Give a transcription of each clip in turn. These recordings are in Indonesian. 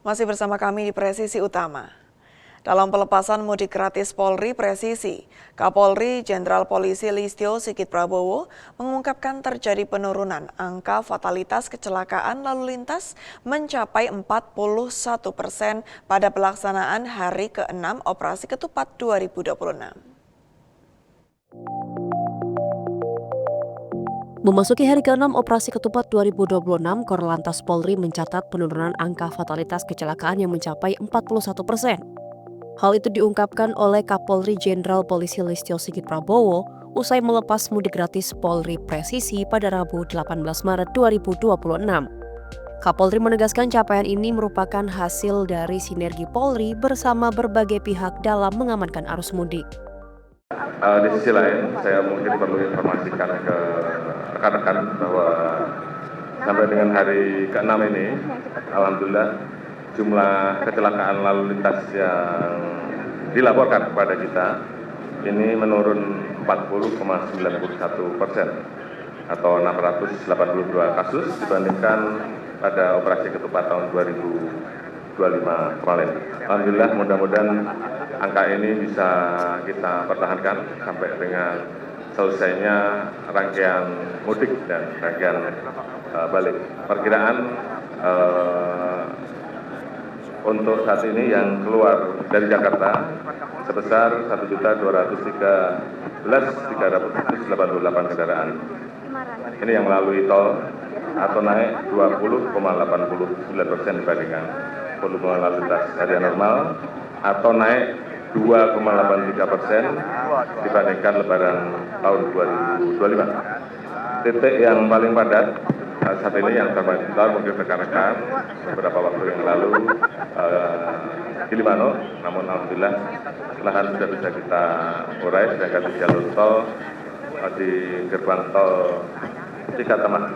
Masih bersama kami di Presisi Utama. Dalam pelepasan mudik gratis Polri Presisi, Kapolri Jenderal Polisi Listio Sigit Prabowo mengungkapkan terjadi penurunan angka fatalitas kecelakaan lalu lintas mencapai 41% pada pelaksanaan hari ke-6 Operasi Ketupat 2026. Memasuki hari ke-6 Operasi Ketupat 2026, Korlantas Polri mencatat penurunan angka fatalitas kecelakaan yang mencapai 41%. Hal itu diungkapkan oleh Kapolri Jenderal Polisi Listio Sigit Prabowo usai melepas mudik gratis Polri Presisi pada Rabu 18 Maret 2026. Kapolri menegaskan capaian ini merupakan hasil dari sinergi Polri bersama berbagai pihak dalam mengamankan arus mudik. Di sisi lain, saya mungkin perlu informasikan ke rekan-rekan bahwa sampai dengan hari ke-6 ini, alhamdulillah jumlah kecelakaan lalu lintas yang dilaporkan kepada kita ini menurun 40,91% atau 682 kasus dibandingkan pada operasi ketupat tahun 2025 kemarin. Alhamdulillah, mudah-mudahan angka ini bisa kita pertahankan sampai dengan selesainya rangkaian mudik dan rangkaian balik. Perkiraan untuk saat ini yang keluar dari Jakarta sebesar 1.213.388 kendaraan. Ini yang melalui tol atau naik 20,89% dibandingkan volume lalu lintas harian normal atau naik 2,83% dibandingkan Lebaran tahun 2025. Titik yang paling padat saat ini yang terpantau mungkin rekan-rekan beberapa waktu yang lalu Gilimanuk, namun alhamdulillah lahan sudah bisa kita urai sedangkan di jalur tol di gerbang tol Cikatama.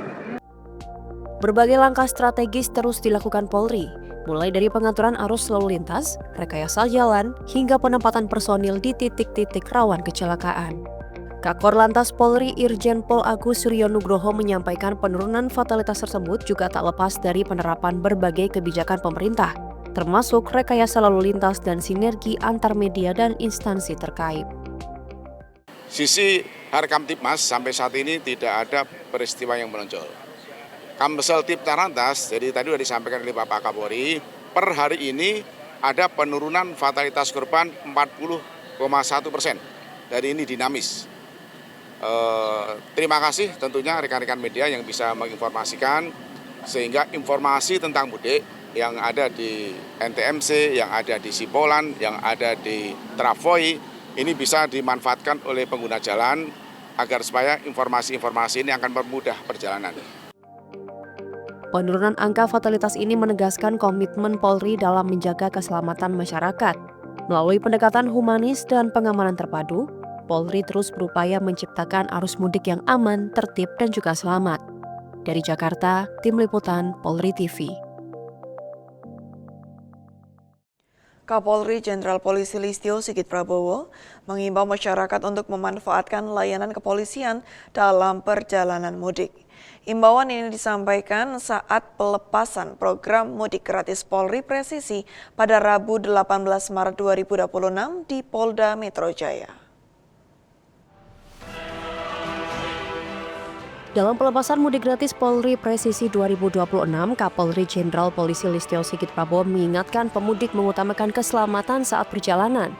Berbagai langkah strategis terus dilakukan Polri, mulai dari pengaturan arus lalu lintas, rekayasa jalan, hingga penempatan personil di titik-titik rawan kecelakaan. Kakor Lantas Polri Irjen Pol Agus Suryo Nugroho menyampaikan penurunan fatalitas tersebut juga tak lepas dari penerapan berbagai kebijakan pemerintah, termasuk rekayasa lalu lintas dan sinergi antar media dan instansi terkait. Sisi Harkamtibmas sampai saat ini tidak ada peristiwa yang menonjol. Kamsel Tip Tarantas, jadi tadi sudah disampaikan oleh Bapak Kapolri, per hari ini ada penurunan fatalitas korban 40,1%. Dan ini dinamis. Terima kasih tentunya rekan-rekan media yang bisa menginformasikan sehingga informasi tentang mudik yang ada di NTMC, yang ada di Sipolan, yang ada di Travoi ini bisa dimanfaatkan oleh pengguna jalan agar supaya informasi-informasi ini akan mempermudah perjalanan. Penurunan angka fatalitas ini menegaskan komitmen Polri dalam menjaga keselamatan masyarakat. Melalui pendekatan humanis dan pengamanan terpadu, Polri terus berupaya menciptakan arus mudik yang aman, tertib, dan juga selamat. Dari Jakarta, Tim Liputan Polri TV. Kapolri Jenderal Polisi Listio Sigit Prabowo mengimbau masyarakat untuk memanfaatkan layanan kepolisian dalam perjalanan mudik. Imbauan ini disampaikan saat pelepasan program mudik gratis Polri Presisi pada Rabu 18 Maret 2026 di Polda Metro Jaya. Dalam pelepasan mudik gratis Polri Presisi 2026, Kapolri Jenderal Polisi Listio Sigit Prabowo mengingatkan pemudik mengutamakan keselamatan saat perjalanan.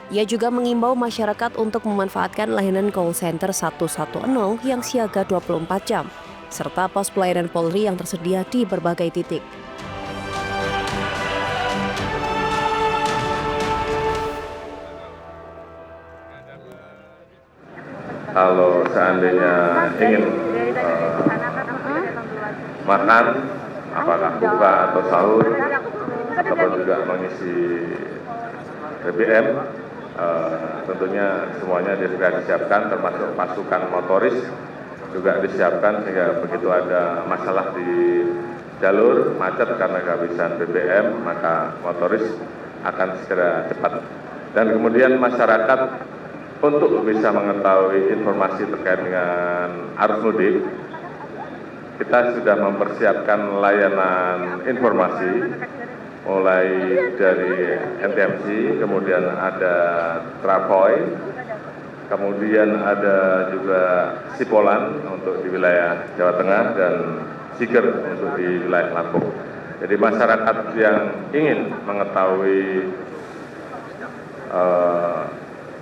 Ia juga mengimbau masyarakat untuk memanfaatkan layanan call center 110 yang siaga 24 jam, serta pos pelayanan Polri yang tersedia di berbagai titik. Kalau seandainya ingin makan, apakah buka atau sahur, ataupun juga mengisi BBM, tentunya semuanya sudah disiapkan, termasuk pasukan motoris juga disiapkan sehingga begitu ada masalah di jalur macet karena kehabisan BBM, maka motoris akan segera cepat. Dan kemudian masyarakat untuk bisa mengetahui informasi terkait dengan arus mudik, kita sudah mempersiapkan layanan informasi mulai dari NTMC, kemudian ada Travoy, kemudian ada juga Sipolan untuk di wilayah Jawa Tengah dan Siger untuk di wilayah Lampung. Jadi masyarakat yang ingin mengetahui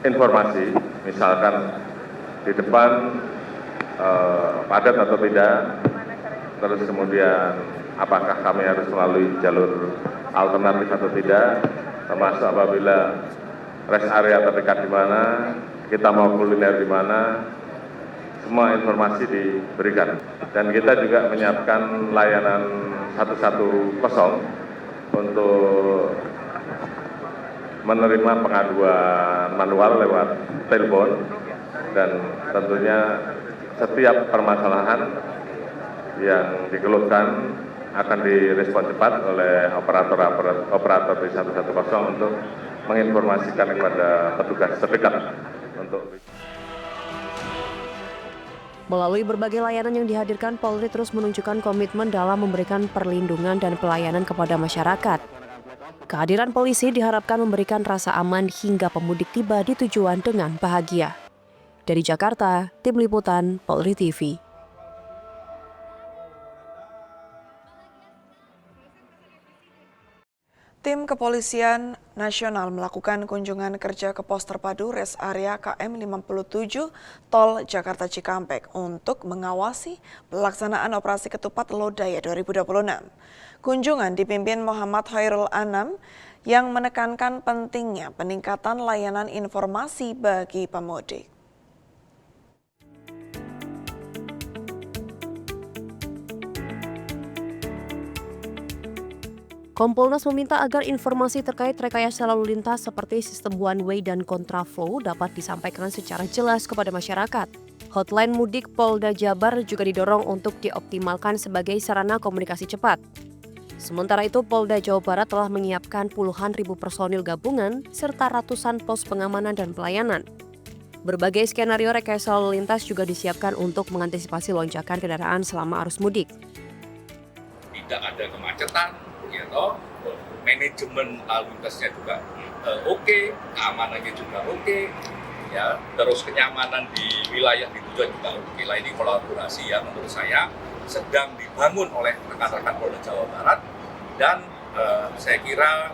informasi, misalkan di depan padat atau tidak, terus kemudian apakah kami harus melalui jalur alternatif atau tidak, termasuk apabila rest area terdekat di mana, kita mau kuliner di mana, semua informasi diberikan. Dan kita juga menyiapkan layanan 110 untuk menerima pengaduan manual lewat telepon, dan tentunya setiap permasalahan yang dikeluhkan akan direspon cepat oleh operator di 110 untuk menginformasikan kepada petugas terdekat untuk. Melalui berbagai layanan yang dihadirkan, Polri terus menunjukkan komitmen dalam memberikan perlindungan dan pelayanan kepada masyarakat. Kehadiran polisi diharapkan memberikan rasa aman hingga pemudik tiba di tujuan dengan bahagia. Dari Jakarta, Tim Liputan Polri TV. Tim Kepolisian Nasional melakukan kunjungan kerja ke pos terpadu Res Area KM 57 Tol Jakarta Cikampek untuk mengawasi pelaksanaan operasi ketupat Lodaya 2026. Kunjungan dipimpin Muhammad Khairul Anam yang menekankan pentingnya peningkatan layanan informasi bagi pemudik. Kompolnas meminta agar informasi terkait rekayasa lalu lintas seperti sistem one way dan kontraflow dapat disampaikan secara jelas kepada masyarakat. Hotline mudik Polda Jabar juga didorong untuk dioptimalkan sebagai sarana komunikasi cepat. Sementara itu, Polda Jawa Barat telah menyiapkan puluhan ribu personil gabungan serta ratusan pos pengamanan dan pelayanan. Berbagai skenario rekayasa lalu lintas juga disiapkan untuk mengantisipasi lonjakan kendaraan selama arus mudik. Tidak ada kemacetan, gitu. Manajemen lalu lintasnya juga oke, keamanannya juga oke, ya. Terus kenyamanan di wilayah di tujuan juga oke. Lah ini kolaborasi yang menurut saya sedang dibangun oleh rekan-rekan Polda Jawa Barat, dan saya kira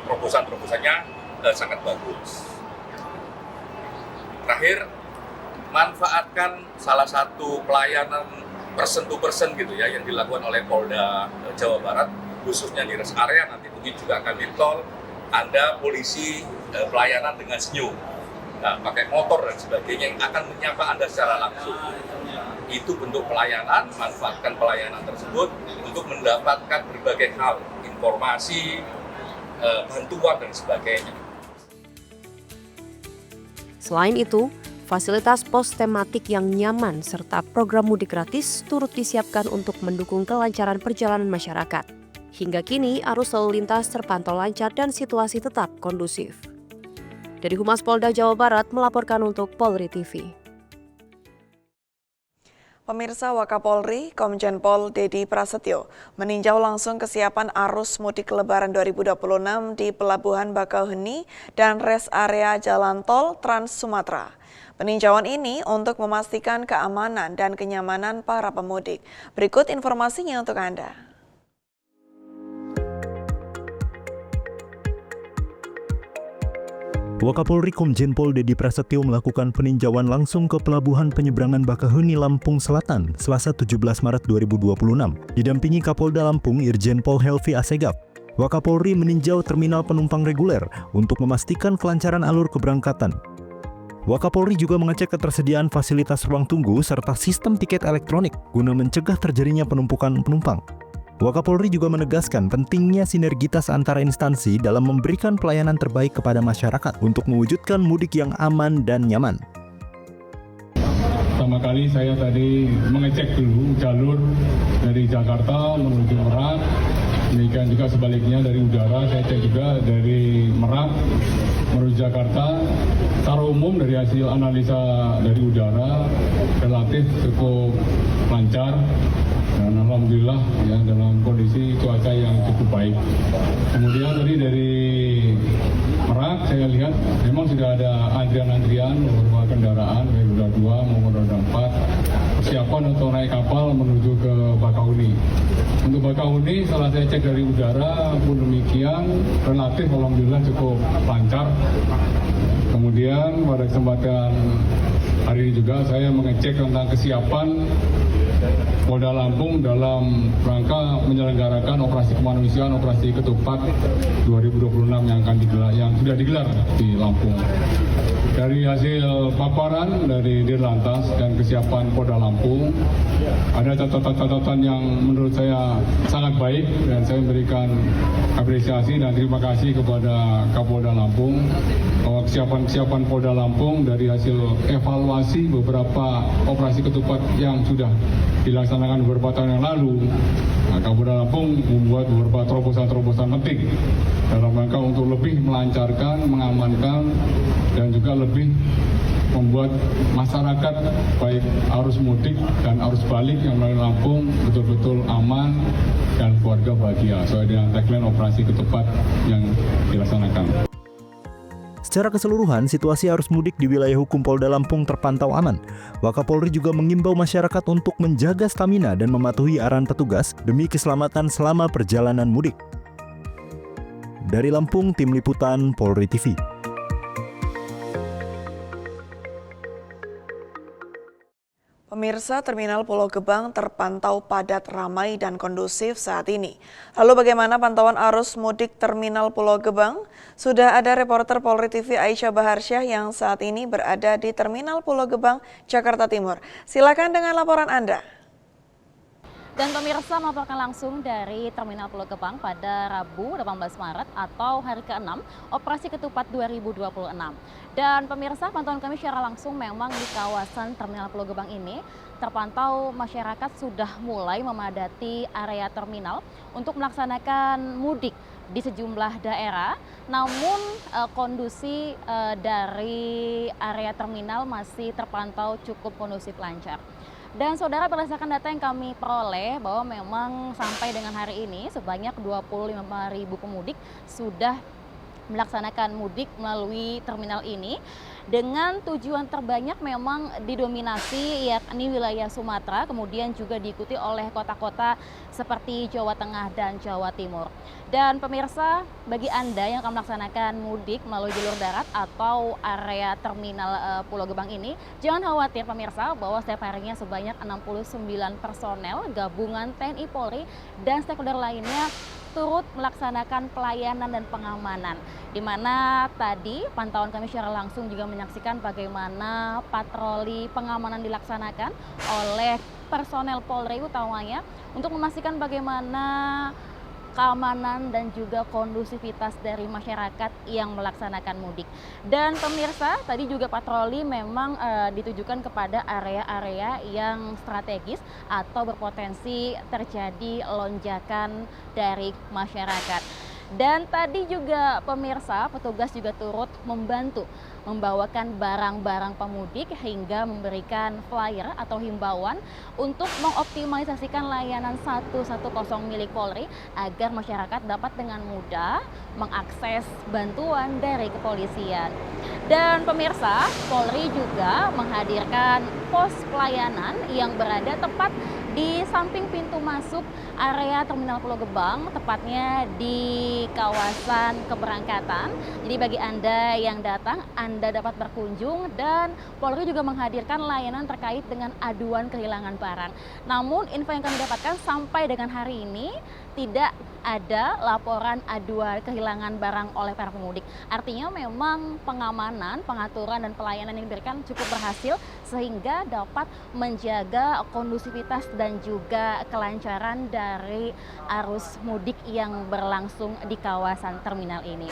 terobosan-terobosannya sangat bagus. Terakhir, manfaatkan salah satu pelayanan person to person gitu ya yang dilakukan oleh Polda Jawa Barat, khususnya di rest area, nanti mungkin juga akan di tol, Anda polisi pelayanan dengan senyum, nah, pakai motor dan sebagainya yang akan menyapa Anda secara langsung. Itu bentuk pelayanan, manfaatkan pelayanan tersebut untuk mendapatkan berbagai hal, informasi, bantuan dan sebagainya. Selain itu, fasilitas pos tematik yang nyaman serta program mudik gratis turut disiapkan untuk mendukung kelancaran perjalanan masyarakat. Hingga kini, arus lalu lintas terpantau lancar dan situasi tetap kondusif. Dari Humas Polda Jawa Barat melaporkan untuk Polri TV. Pemirsa, Wakapolri Komjen Pol Dedi Prasetyo meninjau langsung kesiapan arus mudik Lebaran 2026 di Pelabuhan Bakauheni dan Res Area Jalan Tol Trans Sumatera. Peninjauan ini untuk memastikan keamanan dan kenyamanan para pemudik. Berikut informasinya untuk Anda. Wakapolri Komjen Pol Dedi Prasetyo melakukan peninjauan langsung ke Pelabuhan Penyeberangan Bakauheni Lampung Selatan, Selasa 17 Maret 2026. Didampingi Kapolda Lampung Irjen Pol Helvi Asegaf, Wakapolri meninjau terminal penumpang reguler untuk memastikan kelancaran alur keberangkatan. Wakapolri juga mengecek ketersediaan fasilitas ruang tunggu serta sistem tiket elektronik guna mencegah terjadinya penumpukan penumpang. Wakapolri juga menegaskan pentingnya sinergitas antara instansi dalam memberikan pelayanan terbaik kepada masyarakat untuk mewujudkan mudik yang aman dan nyaman. Pertama kali saya tadi mengecek dulu jalur dari Jakarta menuju Merak, demikian juga sebaliknya dari udara saya cek juga dari Merak menuju Jakarta, secara umum dari hasil analisa dari udara relatif cukup lancar dan alhamdulillah ya dalam kondisi cuaca yang cukup baik. Kemudian tadi dari Merak saya lihat memang sudah ada antrian-antrian beberapa kendaraan baik roda 2 maupun roda 4 persiapan untuk naik kapal menuju ke Bakahuni. Untuk Bakahuni setelah saya cek dari udara pun demikian relatif alhamdulillah cukup lancar. Kemudian pada kesempatan hari ini juga saya mengecek tentang kesiapan Polda Lampung dalam rangka menyelenggarakan operasi kemanusiaan, operasi ketupat 2026 yang akan digelar, yang sudah digelar di Lampung. Dari hasil paparan dari Dirlantas dan kesiapan Polda Lampung, ada catatan-catatan yang menurut saya sangat baik dan saya memberikan apresiasi dan terima kasih kepada Kapolda Lampung bahwa kesiapan Polda Lampung dari hasil evaluasi beberapa operasi ketupat yang sudah dilaksanakan beberapa tahun yang lalu. Kapolda Lampung membuat beberapa terobosan-terobosan penting dalam rangka untuk lebih melancarkan, mengamankan, dan juga lebih membuat masyarakat baik arus mudik dan arus balik yang melalui Lampung betul-betul aman dan keluarga bahagia sesuai dengan tagline operasi ketupat yang dilaksanakan. Secara keseluruhan, situasi arus mudik di wilayah hukum Polda Lampung terpantau aman. Wakapolri juga mengimbau masyarakat untuk menjaga stamina dan mematuhi arahan petugas demi keselamatan selama perjalanan mudik. Dari Lampung, Tim Liputan Polri TV. Pemirsa, Terminal Pulau Gebang terpantau padat, ramai, dan kondusif saat ini. Lalu bagaimana pantauan arus mudik Terminal Pulau Gebang? Sudah ada reporter Polri TV Aisyah Baharsyah yang saat ini berada di Terminal Pulau Gebang, Jakarta Timur. Silakan dengan laporan Anda. Dan pemirsa melaporkan langsung dari Terminal Pulau Gebang pada Rabu 18 Maret atau hari ke-6 Operasi Ketupat 2026. Dan pemirsa, pantauan kami secara langsung memang di kawasan Terminal Pulau Gebang ini terpantau masyarakat sudah mulai memadati area terminal untuk melaksanakan mudik di sejumlah daerah. Namun kondisi dari area terminal masih terpantau cukup kondusif lancar. Dan saudara, berdasarkan data yang kami peroleh bahwa memang sampai dengan hari ini sebanyak 25.000 pemudik sudah melaksanakan mudik melalui terminal ini dengan tujuan terbanyak memang didominasi yakni wilayah Sumatera, kemudian juga diikuti oleh kota-kota seperti Jawa Tengah dan Jawa Timur. Dan pemirsa, bagi Anda yang akan melaksanakan mudik melalui jalur darat atau area terminal Pulau Gebang ini, jangan khawatir pemirsa bahwa setiap harinya sebanyak 69 personel gabungan TNI Polri dan stakeholder lainnya turut melaksanakan pelayanan dan pengamanan. Di mana tadi pantauan kami secara langsung juga menyaksikan bagaimana patroli pengamanan dilaksanakan oleh personel Polri utamanya untuk memastikan bagaimana keamanan dan juga kondusivitas dari masyarakat yang melaksanakan mudik. Dan pemirsa, tadi juga patroli memang ditujukan kepada area-area yang strategis atau berpotensi terjadi lonjakan dari masyarakat. Dan tadi juga pemirsa, petugas juga turut membantu membawakan barang-barang pemudik hingga memberikan flyer atau himbauan untuk mengoptimalisasikan layanan 110 milik Polri agar masyarakat dapat dengan mudah mengakses bantuan dari kepolisian. Dan pemirsa, Polri juga menghadirkan pos pelayanan yang berada tepat di samping pintu masuk area Terminal Pulau Gebang, tepatnya di kawasan keberangkatan. Jadi bagi Anda yang datang, Anda dapat berkunjung dan Polri juga menghadirkan layanan terkait dengan aduan kehilangan barang. Namun info yang kami dapatkan sampai dengan hari ini tidak ada laporan aduan kehilangan barang oleh para pemudik. Artinya memang pengamanan, pengaturan dan pelayanan yang diberikan cukup berhasil sehingga dapat menjaga kondusivitas dan juga kelancaran dari arus mudik yang berlangsung di kawasan terminal ini.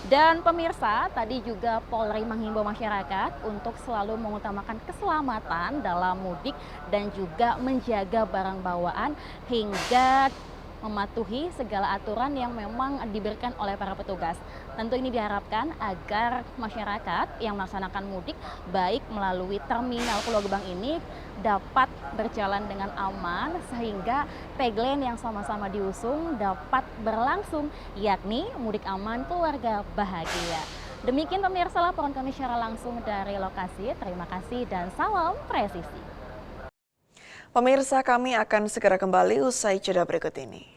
Dan pemirsa, tadi juga Polri menghimbau masyarakat untuk selalu mengutamakan keselamatan dalam mudik dan juga menjaga barang bawaan hingga mematuhi segala aturan yang memang diberikan oleh para petugas. Tentu ini diharapkan agar masyarakat yang melaksanakan mudik baik melalui terminal Pulau Gebang ini dapat berjalan dengan aman sehingga tagline yang sama-sama diusung dapat berlangsung, yakni mudik aman, keluarga bahagia. Demikian pemirsa laporan kami secara langsung dari lokasi. Terima kasih dan salam presisi. Pemirsa, kami akan segera kembali usai jeda berikut ini.